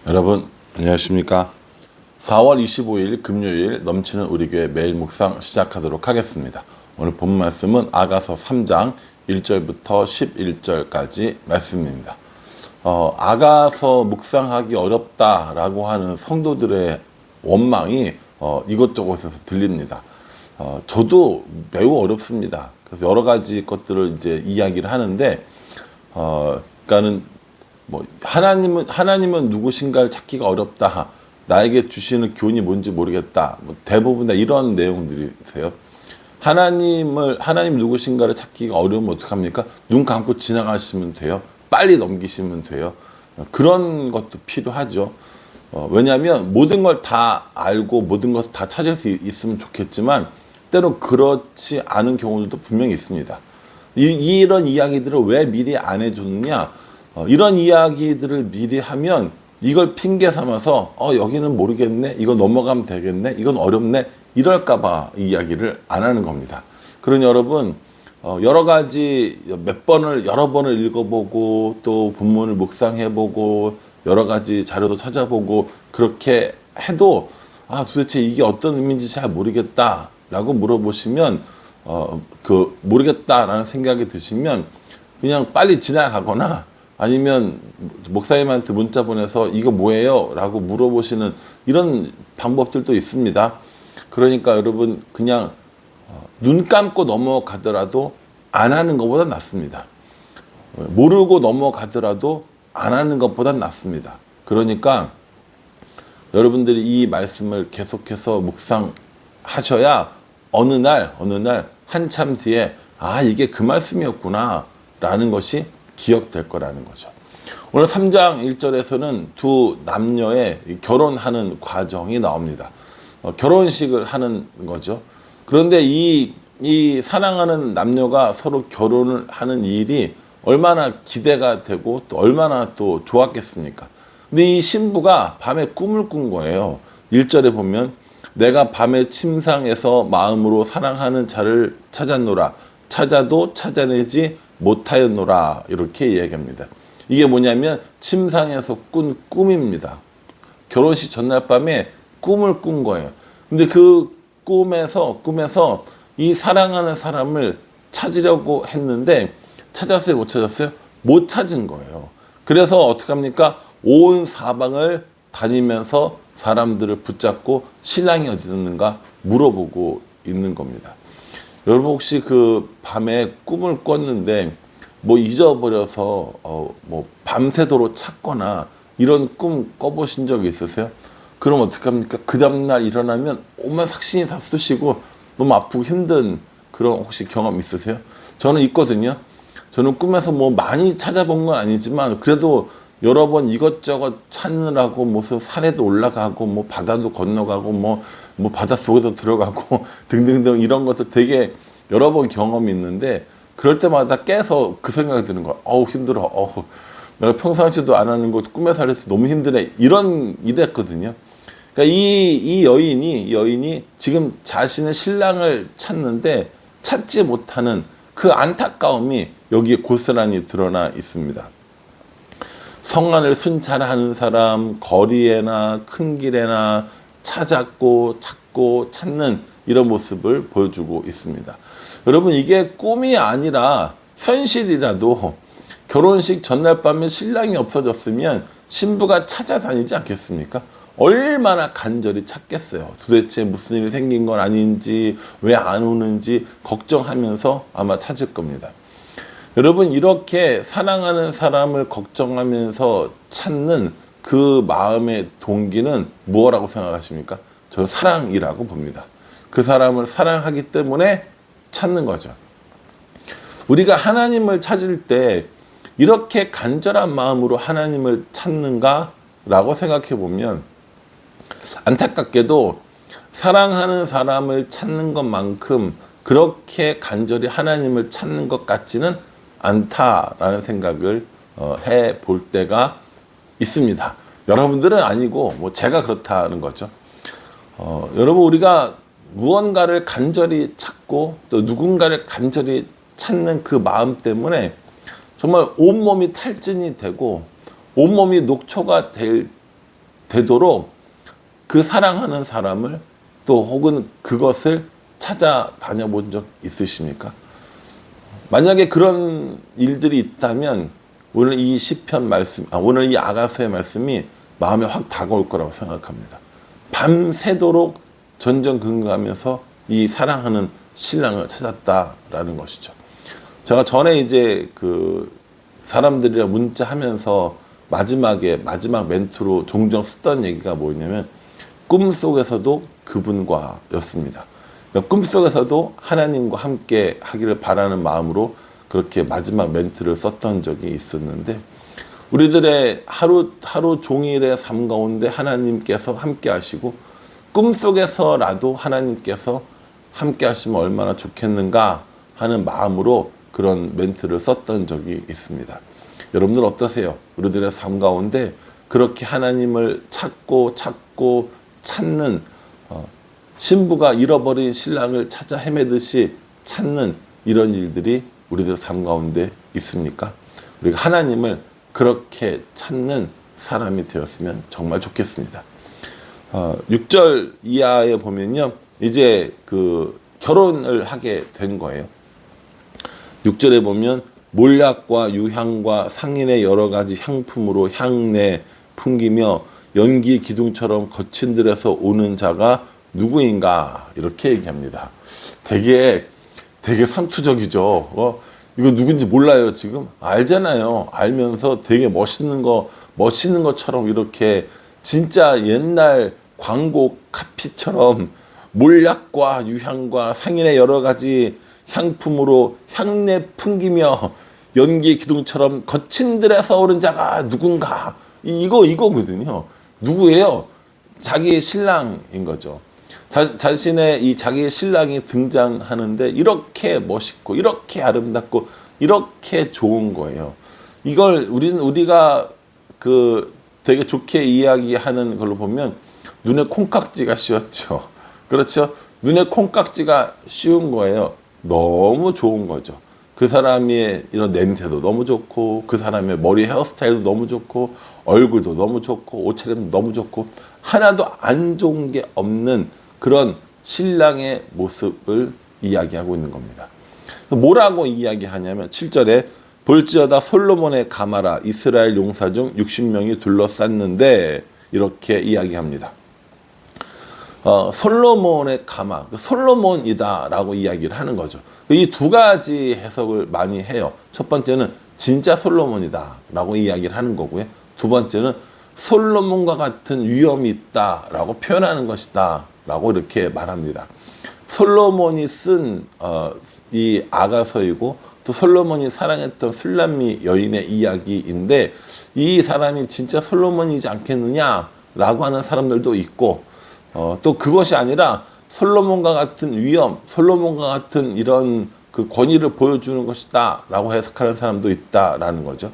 여러분 안녕하십니까? 4월 25일 금요일 넘치는 우리 교회 매일 묵상 시작하도록 하겠습니다. 오늘 본 말씀은 아가서 3장 1절부터 11절까지 말씀입니다. 아가서 묵상하기 어렵다라고 하는 성도들의 원망이 이곳저곳에서 들립니다. 저도 매우 어렵습니다. 그래서 여러 가지 것들을 이제 이야기를 하는데, 그러니까는 하나님은 누구신가를 찾기가 어렵다. 나에게 주시는 교훈이 뭔지 모르겠다. 대부분 다 이런 내용들이세요. 하나님 누구신가를 찾기가 어려우면 어떡합니까? 눈 감고 지나가시면 돼요. 빨리 넘기시면 돼요. 그런 것도 필요하죠. 왜냐하면 모든 걸 다 알고 모든 것을 다 찾을 수 있으면 좋겠지만 때로 그렇지 않은 경우들도 분명히 있습니다. 이런 이야기들을 왜 미리 안 해줬느냐? 이런 이야기들을 미리 하면 이걸 핑계 삼아서 여기는 모르겠네, 이거 넘어가면 되겠네, 이건 어렵네, 이럴까봐 이야기를 안 하는 겁니다. 그러니 여러분 여러 가지 여러 번을 읽어보고 또 본문을 묵상해보고 여러 가지 자료도 찾아보고 그렇게 해도 도대체 이게 어떤 의미인지 잘 모르겠다라고 물어보시면 모르겠다라는 생각이 드시면 그냥 빨리 지나가거나 아니면 목사님한테 문자 보내서 이거 뭐예요? 라고 물어보시는 이런 방법들도 있습니다. 그러니까 여러분 그냥 눈 감고 넘어가더라도 안 하는 것보다 낫습니다. 모르고 넘어가더라도 안 하는 것보다 낫습니다. 그러니까 여러분들이 이 말씀을 계속해서 묵상하셔야 어느 날 한참 뒤에 이게 그 말씀이었구나 라는 것이 기억될 거라는 거죠. 오늘 3장 1절에서는 두 남녀의 결혼하는 과정이 나옵니다. 결혼식을 하는 거죠. 그런데 이 사랑하는 남녀가 서로 결혼을 하는 일이 얼마나 기대가 되고 또 얼마나 또 좋았겠습니까? 근데 이 신부가 밤에 꿈을 꾼 거예요. 1절에 보면 내가 밤에 침상에서 마음으로 사랑하는 자를 찾았노라. 찾아도 찾아내지 못하였노라. 이렇게 이야기합니다. 이게 뭐냐면 침상에서 꾼 꿈입니다. 결혼식 전날 밤에 꿈을 꾼 거예요. 근데 그 꿈에서 이 사랑하는 사람을 찾으려고 했는데 찾았어요? 못 찾았어요? 못 찾은 거예요. 그래서 어떻게 합니까? 온 사방을 다니면서 사람들을 붙잡고 신랑이 어디 있는가 물어보고 있는 겁니다. 여러분 혹시 그 밤에 꿈을 꿨는데 잊어버려서 밤새도록 찾거나 이런 꿈 꿔보신 적이 있으세요? 그럼 어떡합니까? 그 다음날 일어나면 온몸 삭신이 다 쑤시고 너무 아프고 힘든 그런 혹시 경험 있으세요? 저는 있거든요. 저는 꿈에서 많이 찾아본 건 아니지만 그래도 여러 번 이것저것 찾느라고 무슨 산에도 올라가고 바다도 건너가고 바닷속에도 들어가고 등등등 이런 것들 되게 여러 번 경험이 있는데 그럴 때마다 깨서 그 생각이 드는 거야. 힘들어. 내가 평상시도 안 하는 거 꿈에서 하려서 너무 힘드네. 이랬거든요. 그러니까 이 여인이 지금 자신의 신랑을 찾는데 찾지 못하는 그 안타까움이 여기에 고스란히 드러나 있습니다. 성안을 순찰하는 사람, 거리에나 큰 길에나 찾고 찾는 이런 모습을 보여주고 있습니다. 여러분 이게 꿈이 아니라 현실이라도 결혼식 전날 밤에 신랑이 없어졌으면 신부가 찾아다니지 않겠습니까? 얼마나 간절히 찾겠어요. 도대체 무슨 일이 생긴 건 아닌지 왜 안 오는지 걱정하면서 아마 찾을 겁니다. 여러분 이렇게 사랑하는 사람을 걱정하면서 찾는 그 마음의 동기는 무엇이라고 생각하십니까? 저는 사랑이라고 봅니다. 그 사람을 사랑하기 때문에 찾는 거죠. 우리가 하나님을 찾을 때 이렇게 간절한 마음으로 하나님을 찾는가? 라고 생각해 보면 안타깝게도 사랑하는 사람을 찾는 것만큼 그렇게 간절히 하나님을 찾는 것 같지는 않다라는 생각을 해볼 때가 있습니다. 여러분들은 아니고 제가 그렇다는 거죠. 여러분 우리가 무언가를 간절히 찾고 또 누군가를 간절히 찾는 그 마음 때문에 정말 온몸이 탈진이 되고 온몸이 녹초가 될 되도록 그 사랑하는 사람을 또 혹은 그것을 찾아다녀 본 적 있으십니까? 만약에 그런 일들이 있다면 오늘 이 시편 말씀, 오늘 이 아가서의 말씀이 마음에 확 다가올 거라고 생각합니다. 밤새도록 전전긍긍하면서 이 사랑하는 신랑을 찾았다라는 것이죠. 제가 전에 이제 그 사람들이랑 문자하면서 마지막 멘트로 종종 쓰던 얘기가 뭐냐면 꿈속에서도 그분과 였습니다. 그러니까 꿈속에서도 하나님과 함께 하기를 바라는 마음으로 그렇게 마지막 멘트를 썼던 적이 있었는데 우리들의 하루 종일의 삶 가운데 하나님께서 함께 하시고 꿈속에서라도 하나님께서 함께 하시면 얼마나 좋겠는가 하는 마음으로 그런 멘트를 썼던 적이 있습니다. 여러분들 어떠세요? 우리들의 삶 가운데 그렇게 하나님을 찾고 찾는 신부가 잃어버린 신랑을 찾아 헤매듯이 찾는 이런 일들이 우리들 삶 가운데 있습니까? 우리가 하나님을 그렇게 찾는 사람이 되었으면 정말 좋겠습니다. 6절 이하에 보면요, 이제 그 결혼을 하게 된 거예요. 6절에 보면 몰약과 유향과 상인의 여러 가지 향품으로 향내 풍기며 연기 기둥처럼 거친 들에서 오는 자가 누구인가 이렇게 얘기합니다. 되게 상투적이죠. 이거 누군지 몰라요 지금? 알잖아요. 알면서 되게 멋있는 것처럼 이렇게 진짜 옛날 광고 카피처럼 몰약과 유향과 상인의 여러 가지 향품으로 향내 풍기며 연기 기둥처럼 거친 들에서 오는 자가 누군가 이거거든요. 누구예요? 자기의 신랑인 거죠. 자신의 자기의 신랑이 등장하는데 이렇게 멋있고 이렇게 아름답고 이렇게 좋은 거예요. 이걸 우리가 그 되게 좋게 이야기하는 걸로 보면 눈에 콩깍지가 씌었죠. 그렇죠? 눈에 콩깍지가 씌운 거예요. 너무 좋은 거죠. 그 사람의 이런 냄새도 너무 좋고 그 사람의 머리 헤어스타일도 너무 좋고 얼굴도 너무 좋고 옷차림도 너무 좋고 하나도 안 좋은 게 없는 그런 신랑의 모습을 이야기하고 있는 겁니다. 뭐라고 이야기하냐면 7절에 볼지어다 솔로몬의 가마라 이스라엘 용사 중 60명이 둘러쌌는데 이렇게 이야기합니다. 솔로몬의 가마, 솔로몬이다라고 이야기를 하는 거죠. 이 두 가지 해석을 많이 해요. 첫 번째는 진짜 솔로몬이다라고 이야기를 하는 거고요. 두 번째는 솔로몬과 같은 위엄이 있다라고 표현하는 것이다라고 이렇게 말합니다. 솔로몬이 쓴 이 아가서이고 또 솔로몬이 사랑했던 술람미 여인의 이야기인데 이 사람이 진짜 솔로몬이지 않겠느냐라고 하는 사람들도 있고 또 그것이 아니라 솔로몬과 같은 위엄, 솔로몬과 같은 이런 그 권위를 보여주는 것이다라고 해석하는 사람도 있다라는 거죠.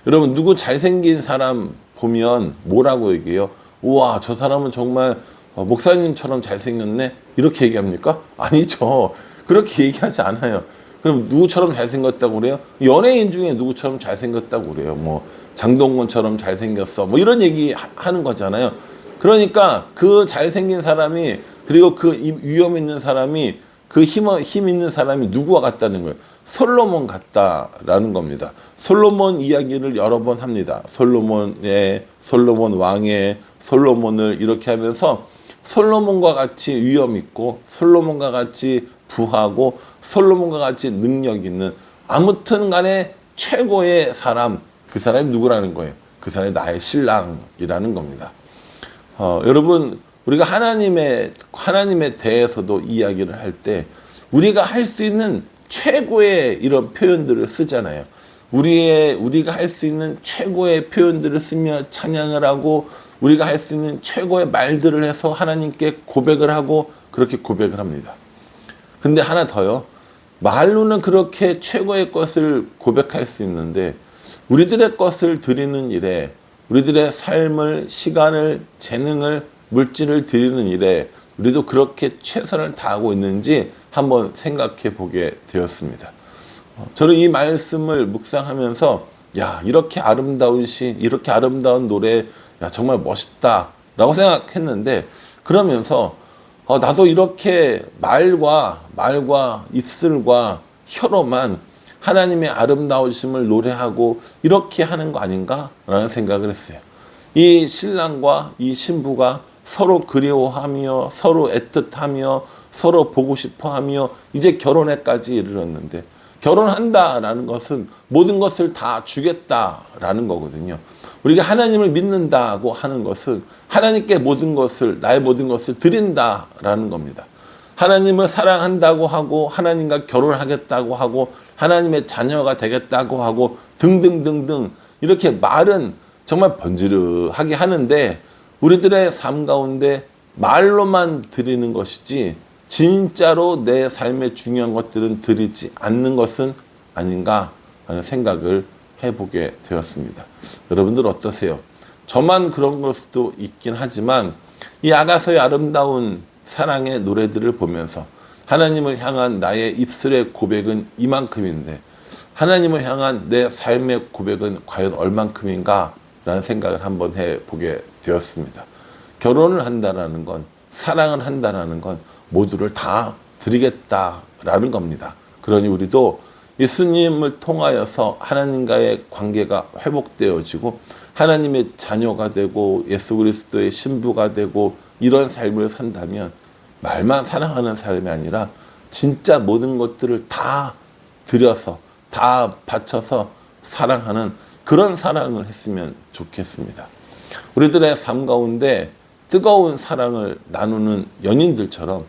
여러분 누구 잘생긴 사람 보면 뭐라고 얘기해요? 우와 저 사람은 정말 목사님처럼 잘생겼네 이렇게 얘기합니까? 아니죠. 그렇게 얘기하지 않아요. 그럼 누구처럼 잘생겼다고 그래요? 연예인 중에 누구처럼 잘생겼다고 그래요. 뭐 장동건처럼 잘생겼어 뭐 이런 얘기 하는 거잖아요. 그러니까 그 잘생긴 사람이 그리고 그 위엄 있는 사람이 그 힘 있는 사람이 누구와 같다는 거예요. 솔로몬 같다라는 겁니다. 솔로몬 이야기를 여러 번 합니다. 솔로몬 왕의 솔로몬을 이렇게 하면서 솔로몬과 같이 위엄 있고 솔로몬과 같이 부하고 솔로몬과 같이 능력 있는 아무튼 간에 최고의 사람 그 사람이 누구라는 거예요. 그 사람이 나의 신랑이라는 겁니다. 여러분 우리가 하나님에 대해서도 이야기를 할 때 우리가 할 수 있는 최고의 이런 표현들을 쓰잖아요. 우리가 할 수 있는 최고의 표현들을 쓰며 찬양을 하고 우리가 할 수 있는 최고의 말들을 해서 하나님께 고백을 하고 그렇게 고백을 합니다. 근데 하나 더요. 말로는 그렇게 최고의 것을 고백할 수 있는데 우리들의 것을 드리는 일에 우리들의 삶을, 시간을, 재능을, 물질을 드리는 일에 우리도 그렇게 최선을 다하고 있는지 한번 생각해 보게 되었습니다. 저는 이 말씀을 묵상하면서 야 이렇게 아름다운 시, 이렇게 아름다운 노래, 야, 정말 멋있다라고 생각했는데, 그러면서 나도 이렇게 말과 입술과 혀로만 하나님의 아름다우심을 노래하고 이렇게 하는 거 아닌가라는 생각을 했어요. 이 신랑과 이 신부가 서로 그리워하며 서로 애틋하며 서로 보고 싶어하며 이제 결혼에까지 이르렀는데, 결혼한다라는 것은 모든 것을 다 주겠다라는 거거든요. 우리가 하나님을 믿는다고 하는 것은 하나님께 모든 것을, 나의 모든 것을 드린다라는 겁니다. 하나님을 사랑한다고 하고 하나님과 결혼하겠다고 하고 하나님의 자녀가 되겠다고 하고 등등등등, 이렇게 말은 정말 번지르하게 하는데 우리들의 삶 가운데 말로만 드리는 것이지 진짜로 내 삶의 중요한 것들은 드리지 않는 것은 아닌가 하는 생각을 해보게 되었습니다. 여러분들 어떠세요? 저만 그런 걸 수도 있긴 하지만 이 아가서의 아름다운 사랑의 노래들을 보면서 하나님을 향한 나의 입술의 고백은 이만큼인데 하나님을 향한 내 삶의 고백은 과연 얼만큼인가 라는 생각을 한번 해보게 되었습니다. 결혼을 한다는 건, 사랑을 한다는 건 모두를 다 드리겠다라는 겁니다. 그러니 우리도 예수님을 통하여서 하나님과의 관계가 회복되어지고 하나님의 자녀가 되고 예수 그리스도의 신부가 되고 이런 삶을 산다면 말만 사랑하는 삶이 아니라 진짜 모든 것들을 다 드려서 다 바쳐서 사랑하는 그런 사랑을 했으면 좋겠습니다. 우리들의 삶 가운데 뜨거운 사랑을 나누는 연인들처럼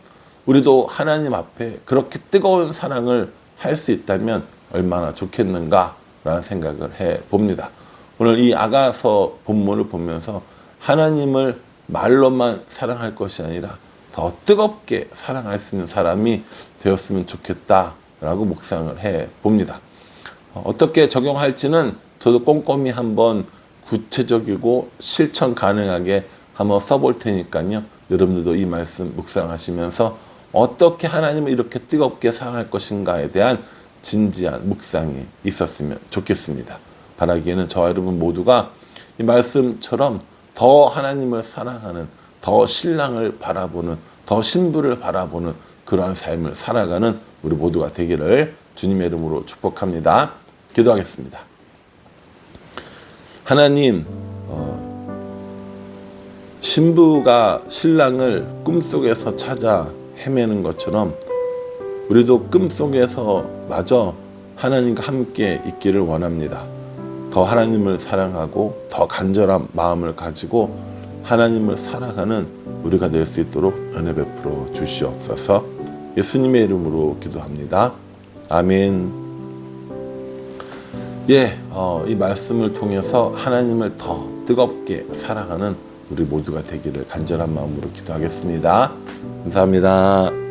우리도 하나님 앞에 그렇게 뜨거운 사랑을 할 수 있다면 얼마나 좋겠는가라는 생각을 해봅니다. 오늘 이 아가서 본문을 보면서 하나님을 말로만 사랑할 것이 아니라 더 뜨겁게 사랑할 수 있는 사람이 되었으면 좋겠다라고 묵상을 해봅니다. 어떻게 적용할지는 저도 꼼꼼히 한번 구체적이고 실천 가능하게 한번 써볼 테니까요. 여러분들도 이 말씀 묵상하시면서 어떻게 하나님을 이렇게 뜨겁게 사랑할 것인가에 대한 진지한 묵상이 있었으면 좋겠습니다. 바라기에는 저와 여러분 모두가 이 말씀처럼 더 하나님을 사랑하는, 더 신랑을 바라보는, 더 신부를 바라보는 그러한 삶을 살아가는 우리 모두가 되기를 주님의 이름으로 축복합니다. 기도하겠습니다. 하나님, 신부가 신랑을 꿈속에서 찾아 헤매는 것처럼 우리도 꿈속에서 마저 하나님과 함께 있기를 원합니다. 더 하나님을 사랑하고 더 간절한 마음을 가지고 하나님을 살아가는 우리가 될 수 있도록 은혜 베풀어 주시옵소서. 예수님의 이름으로 기도합니다. 아멘. 이 말씀을 통해서 하나님을 더 뜨겁게 사랑하는 우리 모두가 되기를 간절한 마음으로 기도하겠습니다. 감사합니다.